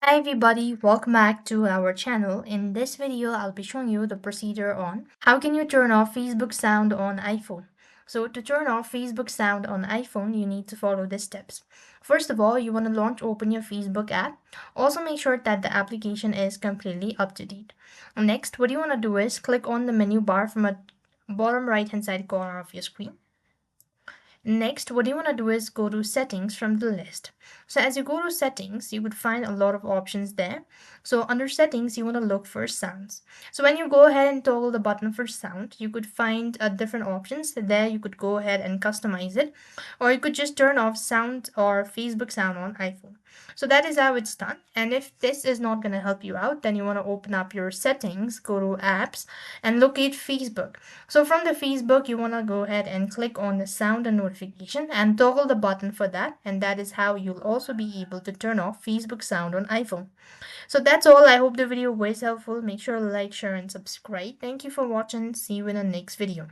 Hi everybody, welcome back to our channel. In this video, I'll be showing you the procedure on how can you turn off Facebook sound on iPhone. So to turn off Facebook sound on iPhone, you need to follow the steps. First of all, you want to open your Facebook app. Also make sure that the application is completely up to date. Next, what you want to do is click on the menu bar from a bottom right hand side corner of your screen. Next, what you want to do is go to settings from the list. So as you go to settings, you would find a lot of options there. So under settings, you want to look for sounds. So when you go ahead and toggle the button for sound, you could find different options. There you could go ahead and customize it, or you could just turn off sound or Facebook sound on iPhone. So that is how it's done. And if this is not going to help you out, then you want to open up your settings, go to apps, and locate Facebook. So from the Facebook, you want to go ahead and click on the sound and notification and toggle the button for that. And that is how you'll also be able to turn off Facebook sound on iPhone. So that's all. I hope the video was helpful. Make sure to like, share, and subscribe. Thank you for watching. See you in the next video.